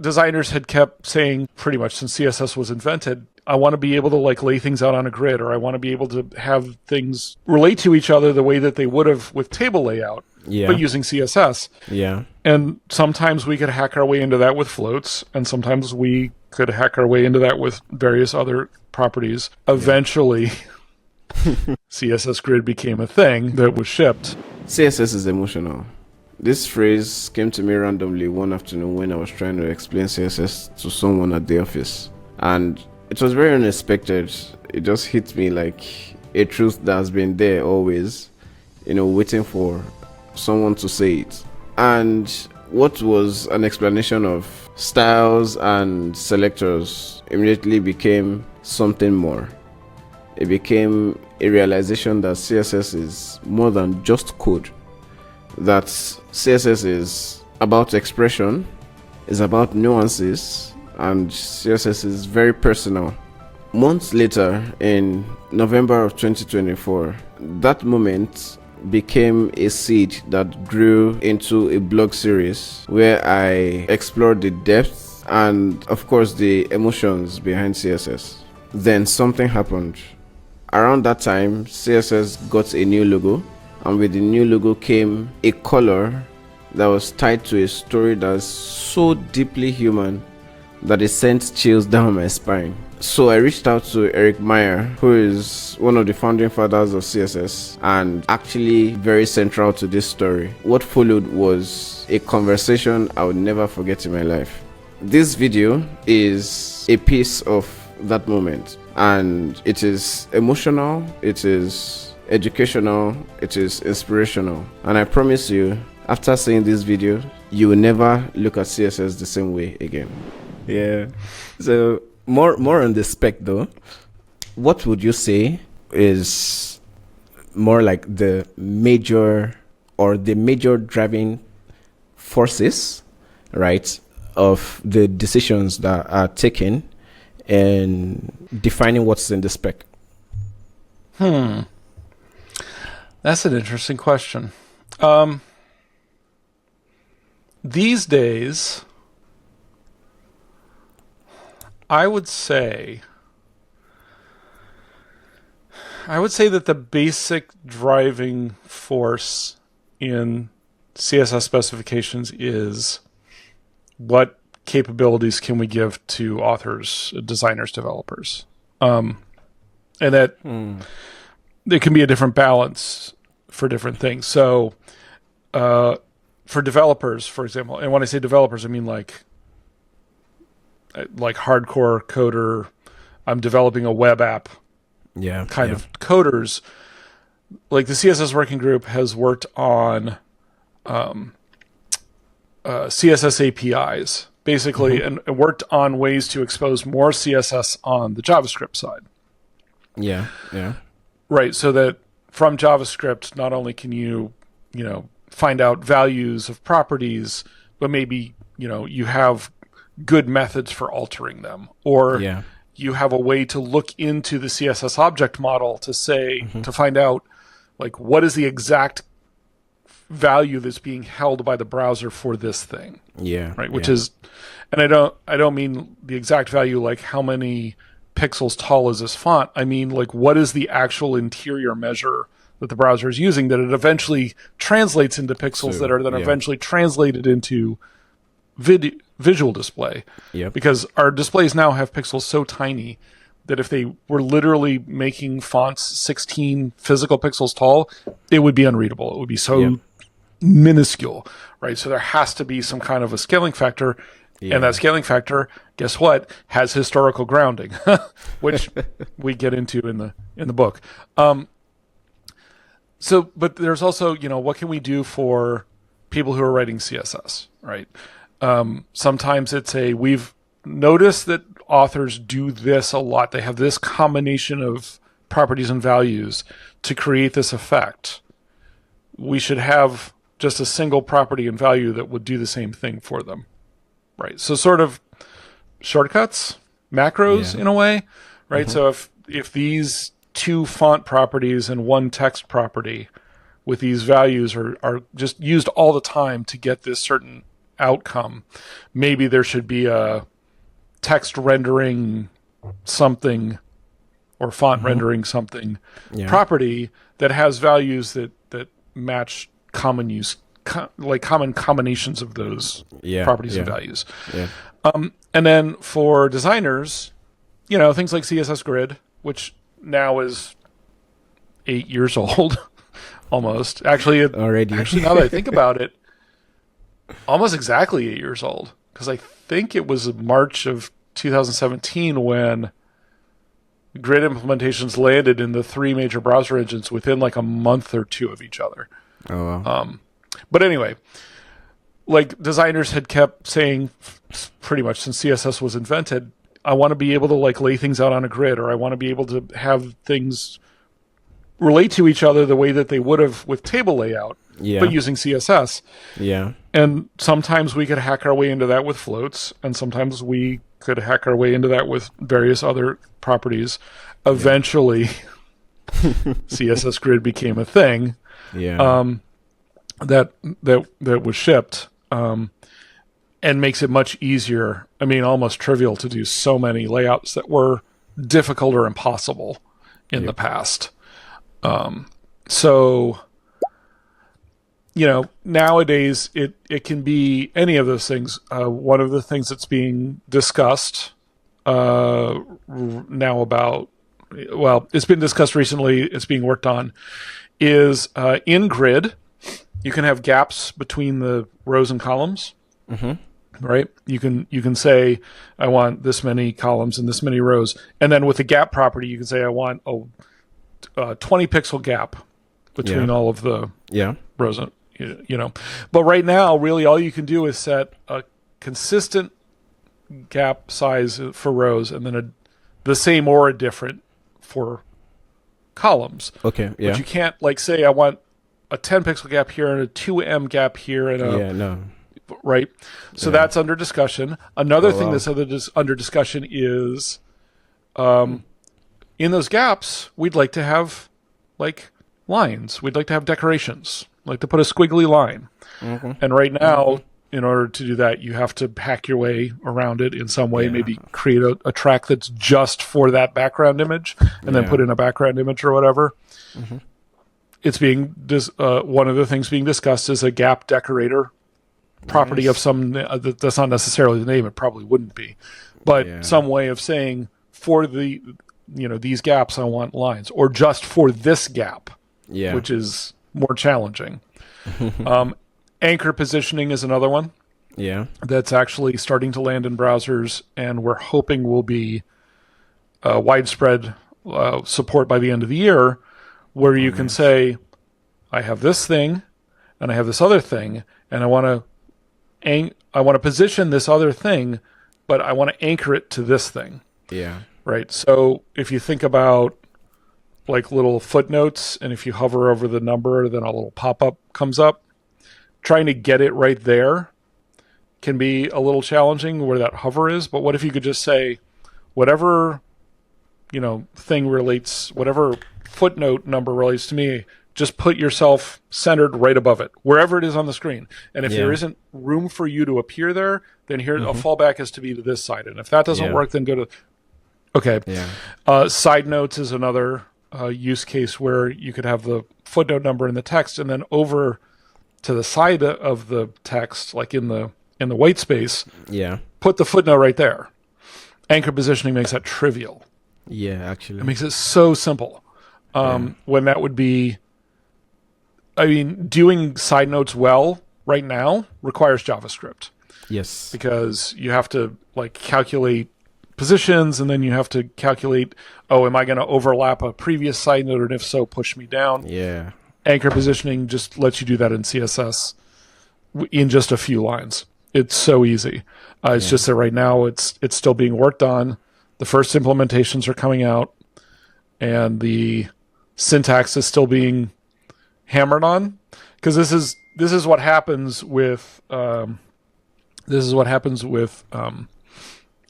designers had kept saying pretty much since CSS was invented, I want to be able to like lay things out on a grid, or I want to be able to have things relate to each other the way that they would have with table layout, but using CSS. Yeah. And sometimes we could hack our way into that with floats, and sometimes we could hack our way into that with various other properties. Eventually, CSS Grid became a thing that was shipped. CSS is emotional. This phrase came to me randomly one afternoon when I was trying to explain CSS to someone at the office. And it was very unexpected. It just hit me like a truth that has been there always, waiting for someone to say it. And what was an explanation of styles and selectors immediately became something more. It became a realization that CSS is more than just code. That CSS is about expression, is about nuances, and CSS is very personal. Months later, in November of 2024, that moment became a seed that grew into a blog series where I explored the depth and, of course, the emotions behind CSS. Then something happened. Around that time, CSS got a new logo, and with the new logo came a color that was tied to a story that's so deeply human that it sent chills down my spine. So I reached out to Eric Meyer, who is one of the founding fathers of CSS and actually very central to this story. What followed was a conversation I would never forget in my life. This video is a piece of that moment, and it is emotional, it is educational, it is inspirational, and I promise you, after seeing this video, you will never look at CSS the same way again. Yeah. So more on the spec though. What would you say is more like the major driving forces, right, of the decisions that are taken in defining what's in the spec? That's an interesting question. These days, I would say that the basic driving force in CSS specifications is what capabilities can we give to authors, designers, developers, and that there can be a different balance for different things. So, for developers, for example, and when I say developers, I mean like hardcore coder, I'm developing a web app kind of coders. Like the CSS working group has worked on CSS APIs, basically, and worked on ways to expose more CSS on the JavaScript side. Yeah. Right, so that from JavaScript, not only can you find out values of properties, but maybe, you have good methods for altering them, or you have a way to look into the CSS object model to say, to find out like what is the exact value that's being held by the browser for this thing. Yeah. Right. Which is, and I don't mean the exact value, like how many pixels tall is this font. I mean, like, what is the actual interior measure that the browser is using that it eventually translates into pixels that are then eventually translated into visual display. Yep. Because our displays now have pixels so tiny that if they were literally making fonts 16 physical pixels tall, it would be unreadable. It would be so minuscule, right? So there has to be some kind of a scaling factor. And that scaling factor, guess what, has historical grounding, which we get into in the book. So, but there's also, what can we do for people who are writing CSS, right? Sometimes we've noticed that authors do this a lot. They have this combination of properties and values to create this effect. We should have just a single property and value that would do the same thing for them. Right. So sort of shortcuts, macros in a way, right? So if these two font properties and one text property with these values are just used all the time to get this certain outcome. Maybe there should be a text rendering something or font rendering something property that has values that match common use, like common combinations of those properties and values. Yeah. And then for designers, things like CSS Grid, which now is 8 years old, almost. Actually, now that I think about it, almost exactly 8 years old. Because I think it was March of 2017 when Grid implementations landed in the 3 major browser engines within like a month or two of each other. Oh, wow. But anyway, like designers had kept saying pretty much since CSS was invented, I want to be able to like lay things out on a grid, or I want to be able to have things relate to each other the way that they would have with table layout, but using CSS. Yeah. And sometimes we could hack our way into that with floats, and sometimes we could hack our way into that with various other properties. Eventually, CSS Grid became a thing. That was shipped, and makes it much easier. I mean, almost trivial to do so many layouts that were difficult or impossible in the past. So, nowadays it can be any of those things. One of the things that's being discussed now about, it's been discussed recently, it's being worked on, is in Grid, you can have gaps between the rows and columns. Right? You can say, I want this many columns and this many rows. And then with the gap property, you can say, I want a 20 pixel gap between all of the rows. But right now, really all you can do is set a consistent gap size for rows and then the same or a different for columns. Okay, yeah. But you can't like say, I want a 10 pixel gap here and a 2M gap here and a... Right? So that's under discussion. Another thing that's under discussion is in those gaps, we'd like to have like lines. We'd like to have decorations. Like to put a squiggly line. And right now, in order to do that, you have to hack your way around it in some way, maybe create a track that's just for that background image and then put in a background image or whatever. It's being one of the things being discussed is a gap decorator property of some that's not necessarily the name, it probably wouldn't be, but some way of saying for the these gaps I want lines, or just for this gap, which is more challenging. Anchor positioning is another one that's actually starting to land in browsers, and we're hoping will be widespread support by the end of the year, where you can say, I have this thing and I have this other thing, and I want to position this other thing, but I want to anchor it to this thing. Right. So if you think about like little footnotes, and if you hover over the number, then a little pop-up comes up. Trying to get it right there can be a little challenging where that hover is. But what if you could just say, whatever thing relates, whatever footnote number relates to me, just put yourself centered right above it, wherever it is on the screen. And if there isn't room for you to appear there, then here a fallback is to be to this side. And if that doesn't work, then go to... Okay. Side notes is another use case where you could have the footnote number in the text, and then over to the side of the text, like in the white space, put the footnote right there. Anchor positioning makes that trivial. Actually. It makes it so simple. When that would be... I mean, doing side notes well right now requires JavaScript. Yes. Because you have to like calculate positions, and then you have to calculate, am I going to overlap a previous side note, and if so, push me down. Anchor positioning just lets you do that in CSS in just a few lines. It's so easy. It's just that right now it's still being worked on. The first implementations are coming out, and the syntax is still being hammered on, because this is what happens with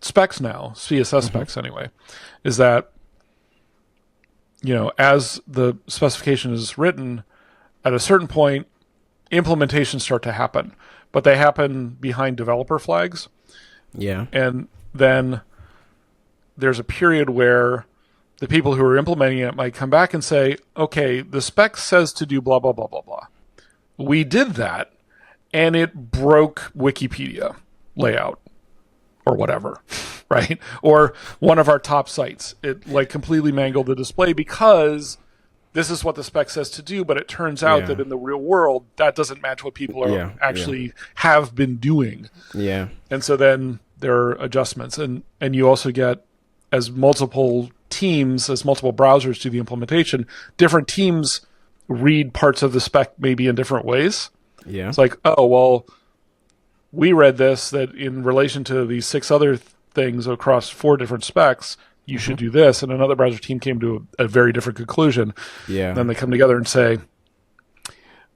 specs now, CSS specs anyway, is that as the specification is written, at a certain point implementations start to happen, but they happen behind developer flags. Yeah. And then there's a period where the people who are implementing it might come back and say, okay, the spec says to do blah, blah, blah, blah, blah. We did that, and it broke Wikipedia layout or whatever, right? Or one of our top sites. It like completely mangled the display because this is what the spec says to do, but it turns out that in the real world, that doesn't match what people are actually have been doing. Yeah. And so then there are adjustments. And you also get, as multiple teams, as multiple browsers do the implementation, different teams read parts of the spec maybe in different ways. Yeah. It's like, oh, well, we read this that in relation to these 6 other things across 4 different specs, you should do this. And another browser team came to a very different conclusion. Yeah. Then they come together and say,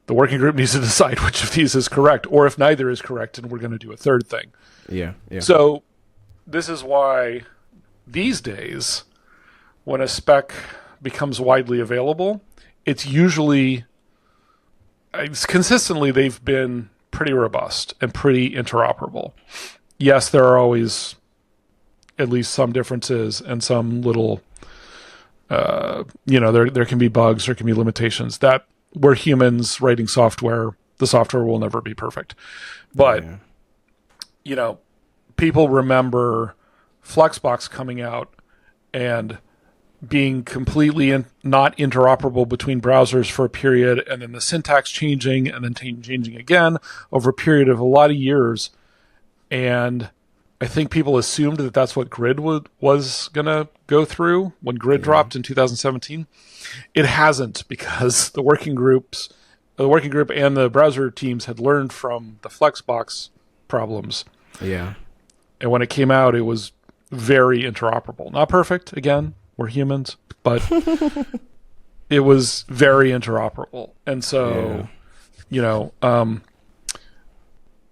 the working group needs to decide which of these is correct, or if neither is correct, and we're going to do a third thing. Yeah. Yeah. So this is why these days, when a spec becomes widely available, it's usually, consistently, they've been pretty robust and pretty interoperable. Yes, there are always at least some differences and some little, there can be bugs, there can be limitations. That we're humans writing software, the software will never be perfect. But, people remember Flexbox coming out and being completely not interoperable between browsers for a period, and then the syntax changing and then changing again over a period of a lot of years. And I think people assumed that that's what Grid was going to go through when Grid dropped in 2017. It hasn't, because the working group and the browser teams had learned from the Flexbox problems. Yeah. And when it came out, it was very interoperable. Not perfect, again, we're humans, but it was very interoperable. And so,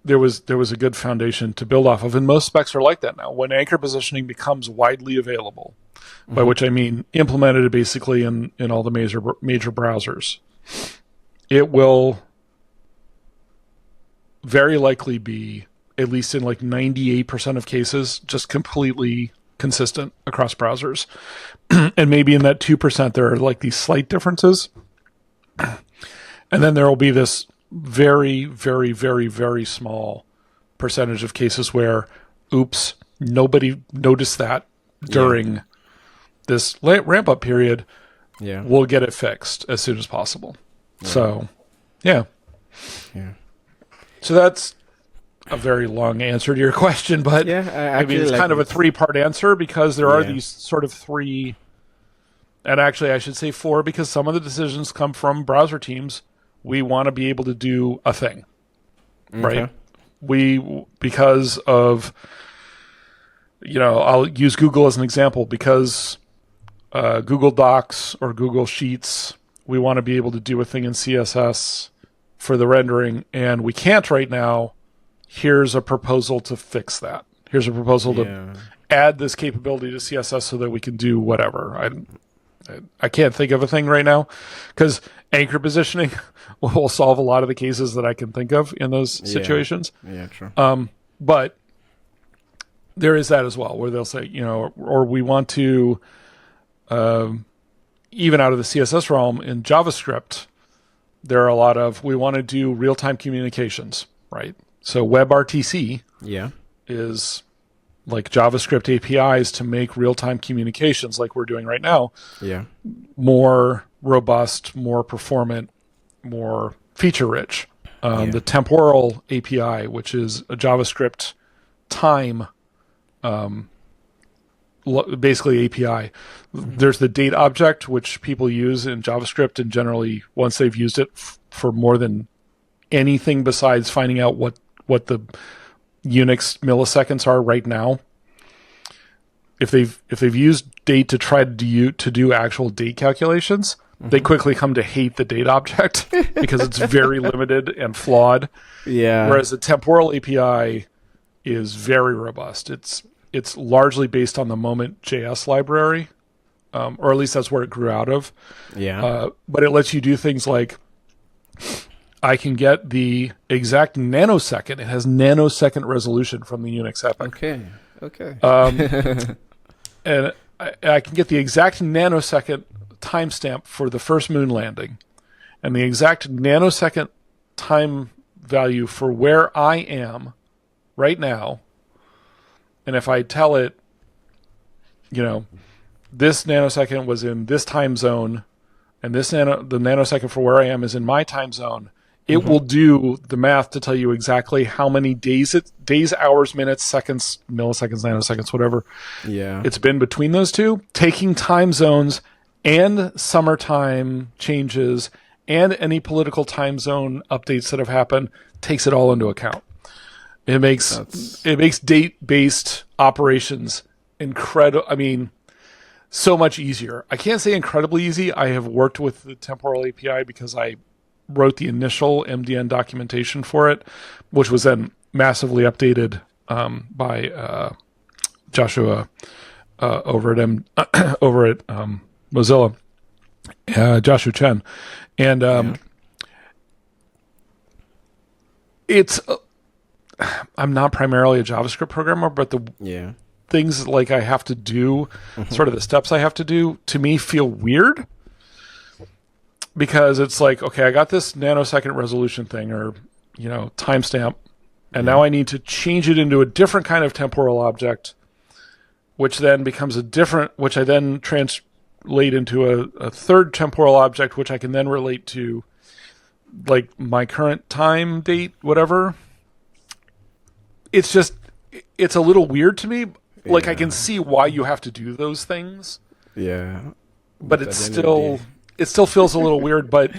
there was a good foundation to build off of. And most specs are like that now. When anchor positioning becomes widely available, by which I mean implemented basically in all the major browsers, it will very likely be, at least in like 98% of cases, just completely consistent across browsers. And maybe in that 2% there are like these slight differences. And then there will be this very, very, very, very small percentage of cases where, oops, nobody noticed that during this ramp up period. Yeah. We'll get it fixed as soon as possible. Yeah. So, yeah. So that's a very long answer to your question, but I mean, it's kind of a 3-part answer, because there are these sort of 3, and actually I should say 4, because some of the decisions come from browser teams. We want to be able to do a thing, right? Because of, I'll use Google as an example, because Google Docs or Google Sheets, we want to be able to do a thing in CSS for the rendering, and we can't right now. Here's a proposal to fix that. Here's a proposal to add this capability to CSS so that we can do whatever. I can't think of a thing right now, because anchor positioning will solve a lot of the cases that I can think of in those situations. Yeah, true. But there is that as well, where they'll say, or we want to, even out of the CSS realm in JavaScript, there are a lot of, we want to do real-time communications, right? So WebRTC is like JavaScript APIs to make real-time communications like we're doing right now more robust, more performant, more feature-rich. The temporal API, which is a JavaScript time, basically API. There's the date object, which people use in JavaScript, and generally, once they've used it for more than anything besides finding out what the Unix milliseconds are right now, if they've used date to try to do actual date calculations, they quickly come to hate the date object because it's very limited and flawed. Yeah. Whereas the temporal API is very robust. It's largely based on the Moment.js library, or at least that's where it grew out of. Yeah. But it lets you do things like, I can get the exact nanosecond. It has nanosecond resolution from the Unix epoch. Okay. And I can get the exact nanosecond timestamp for the first moon landing and the exact nanosecond time value for where I am right now. And if I tell it, this nanosecond was in this time zone and the nanosecond for where I am is in my time zone, it will do the math to tell you exactly how many days, hours, minutes, seconds, milliseconds, nanoseconds, whatever it's been between those two, taking time zones and summertime changes and any political time zone updates that have happened, takes it all into account. It makes date-based operations incredible. I mean, so much easier. I can't say incredibly easy. I have worked with the temporal API because I wrote the initial MDN documentation for it, which was then massively updated by Joshua over at Mozilla, Joshua Chen, and it's. I'm not primarily a JavaScript programmer, but the things like I have to do, sort of the steps I have to do, to me feel weird. Because it's like, okay, I got this nanosecond resolution thing or, timestamp, and now I need to change it into a different kind of temporal object, which then becomes which I then translate into a third temporal object, which I can then relate to, like, my current time, date, whatever. It's a little weird to me. Like, I can see why you have to do those things. Yeah. But it's still... It still feels a little weird, but,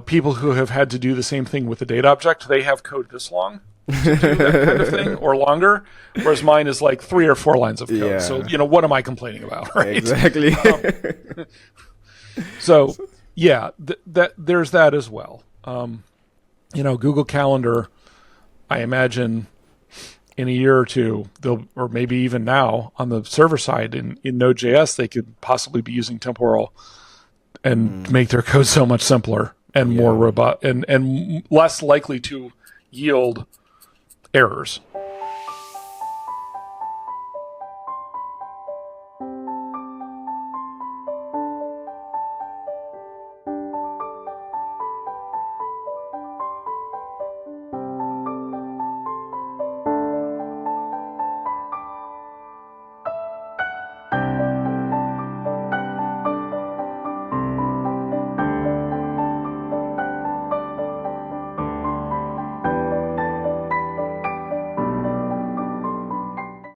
people who have had to do the same thing with the date object, they have code this long to do that kind of thing, or longer, whereas mine is like 3 or 4 lines of code. Yeah. So, what am I complaining about, right? Exactly. So, yeah, there's that as well. Google Calendar, I imagine in a year or two, or maybe even now on the server side in Node.js, they could possibly be using temporal and make their code so much simpler and more robust and less likely to yield errors.